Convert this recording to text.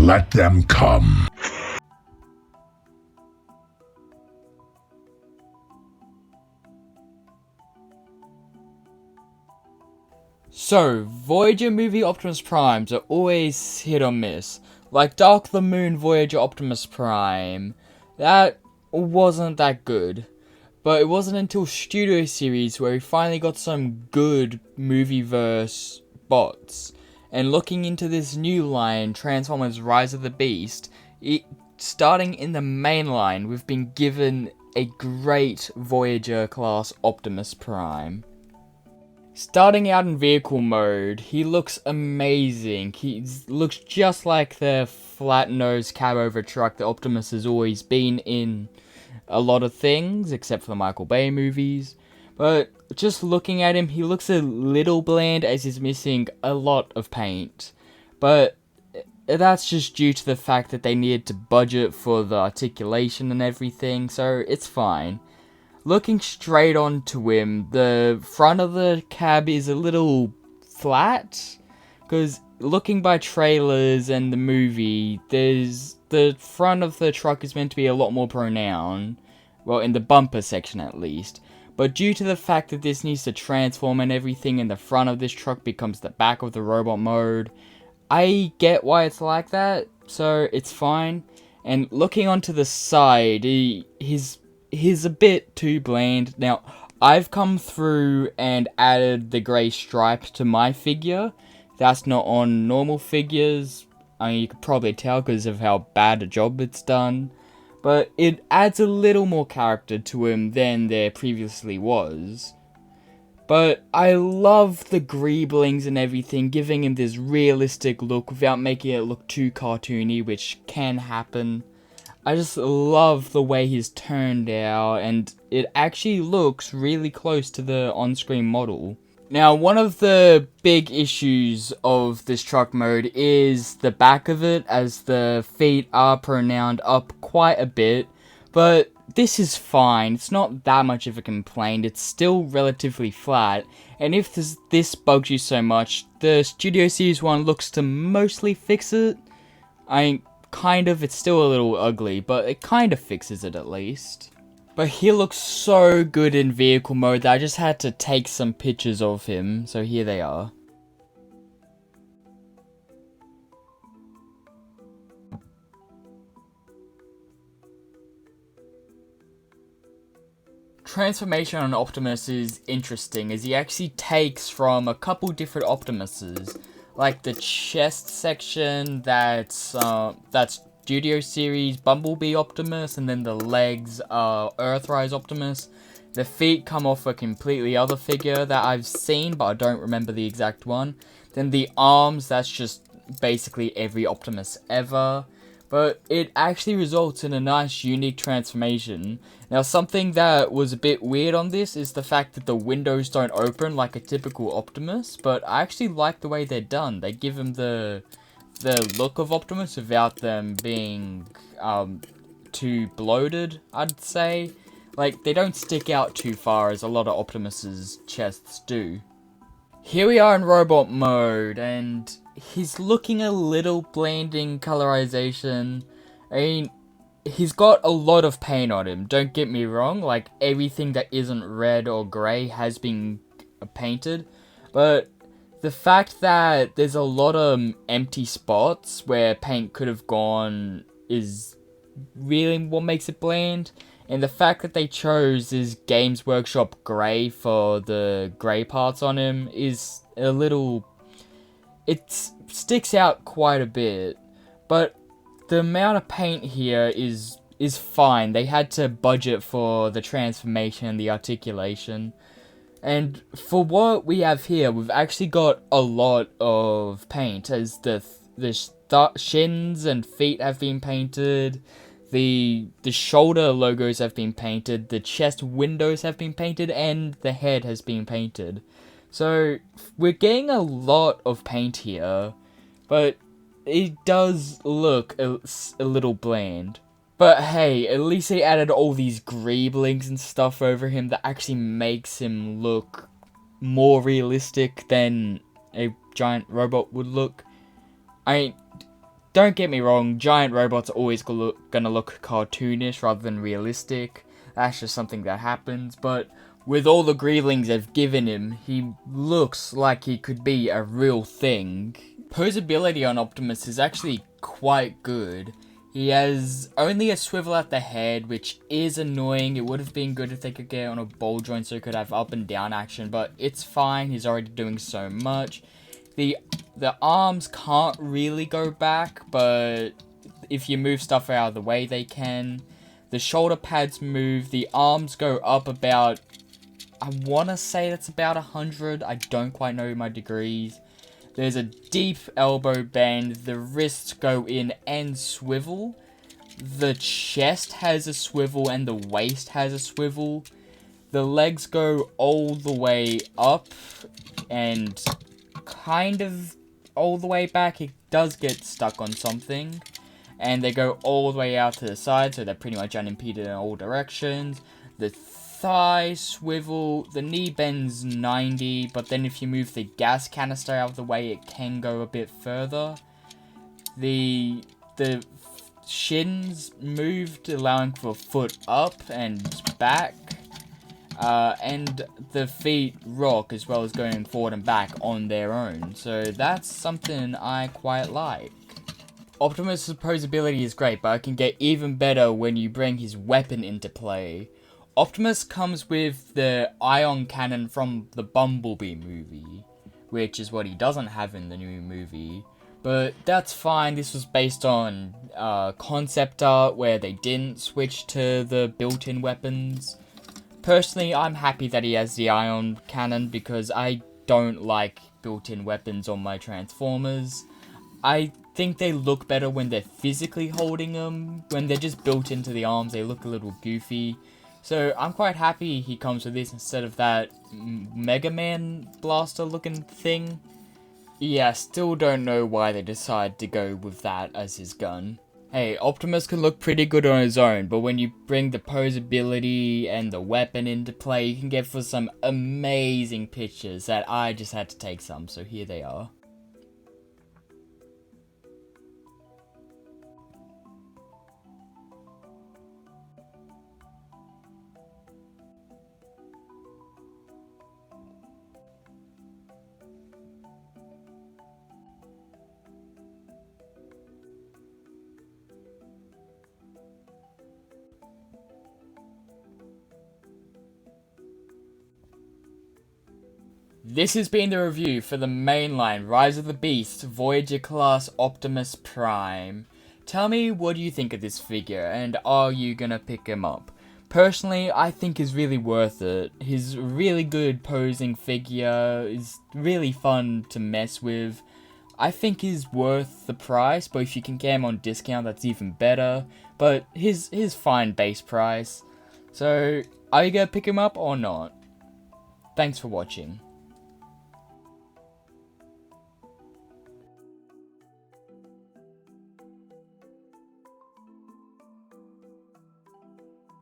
Let them come. So, Voyager movie Optimus Primes are always hit or miss. Like Dark of the Moon Voyager Optimus Prime, that wasn't that good. But it wasn't until Studio Series where we finally got some good movie-verse bots. And looking into this new line, Transformers Rise of the Beast, starting in the main line, we've been given a great Voyager-class Optimus Prime. Starting out in vehicle mode, he looks amazing. He looks just like the flat-nosed cab-over truck that Optimus has always been in a lot of things, except for the Michael Bay movies. But just looking at him, he looks a little bland as he's missing a lot of paint. But that's just due to the fact that they needed to budget for the articulation and everything, so it's fine. Looking straight onto him, the front of the cab is a little flat, because looking by trailers and the movie, the front of the truck is meant to be a lot more pronounced, well, in the bumper section at least, but due to the fact that this needs to transform and everything, and the front of this truck becomes the back of the robot mode, I get why it's like that, so it's fine. And looking onto the side, he's a bit too bland. Now, I've come through and added the grey stripe to my figure. That's not on normal figures. I mean, you could probably tell because of how bad a job it's done. But it adds a little more character to him than there previously was. But I love the greeblings and everything, giving him this realistic look without making it look too cartoony, which can happen. I just love the way he's turned out, and it actually looks really close to the on-screen model. Now, one of the big issues of this truck mode is the back of it, as the feet are pronounced up quite a bit, but this is fine. It's not that much of a complaint. It's still relatively flat, and if this bugs you so much, the Studio Series one looks to mostly fix it. It's still a little ugly, but it kind of fixes it at least. But he looks so good in vehicle mode that I just had to take some pictures of him, so here they are. Transformation on Optimus is interesting, as he actually takes from a couple different Optimuses. Like the chest section, that's Studio Series Bumblebee Optimus, and then the legs are Earthrise Optimus. The feet come off a completely other figure that I've seen, but I don't remember the exact one. Then the arms, that's just basically every Optimus ever. But it actually results in a nice, unique transformation. Now, something that was a bit weird on this is the fact that the windows don't open like a typical Optimus, but I actually like the way they're done. They give him the look of Optimus without them being too bloated, I'd say. Like, they don't stick out too far as a lot of Optimus's chests do. Here we are in robot mode, and he's looking a little bland in colorization. I mean, he's got a lot of paint on him, don't get me wrong. Like, everything that isn't red or grey has been painted. But the fact that there's a lot of empty spots where paint could have gone is really what makes it bland. And the fact that they chose this Games Workshop grey for the grey parts on him is a little... It sticks out quite a bit. But the amount of paint here is fine. They had to budget for the transformation and the articulation. And for what we have here, we've actually got a lot of paint, as the shins and feet have been painted. The shoulder logos have been painted, the chest windows have been painted, and the head has been painted. So, we're getting a lot of paint here, but it does look a little bland. But hey, at least they added all these greeblings and stuff over him that actually makes him look more realistic than a giant robot would look. don't get me wrong, giant robots are always gonna look cartoonish rather than realistic. That's just something that happens, but with all the greelings they've given him, he looks like he could be a real thing. Posability on Optimus is actually quite good. He has only a swivel at the head, which is annoying. It would have been good if they could get on a ball joint so he could have up and down action, but it's fine. He's already doing so much. The arms can't really go back, but if you move stuff out of the way, they can. The shoulder pads move. The arms go up about, I want to say that's about 100. I don't quite know my degrees. There's a deep elbow bend. The wrists go in and swivel. The chest has a swivel and the waist has a swivel. The legs go all the way up and kind of all the way back. It does get stuck on something. And they go all the way out to the side, so they're pretty much unimpeded in all directions. The thigh swivel, the knee bends 90, but then if you move the gas canister out of the way, it can go a bit further. The shins moved, allowing for foot up and back. And the feet rock as well as going forward and back on their own. So that's something I quite like. Optimus' posability is great, but it can get even better when you bring his weapon into play. Optimus comes with the ion cannon from the Bumblebee movie, which is what he doesn't have in the new movie. But that's fine. This was based on concept art where they didn't switch to the built-in weapons. Personally, I'm happy that he has the ion cannon because I don't like built-in weapons on my Transformers. I think they look better when they're physically holding them. When they're just built into the arms, they look a little goofy. So I'm quite happy he comes with this instead of that Mega Man blaster looking thing. Yeah, still don't know why they decided to go with that as his gun. Hey, Optimus can look pretty good on his own, but when you bring the posability and the weapon into play, you can get for some amazing pictures that I just had to take some, so here they are. This has been the review for the mainline Rise of the Beast Voyager class Optimus Prime. Tell me what do you think of this figure and are you gonna pick him up? Personally, I think he's really worth it. His really good posing figure is really fun to mess with. I think he's worth the price, but if you can get him on discount that's even better. But his fine base price. So, are you gonna pick him up or not? Thanks for watching.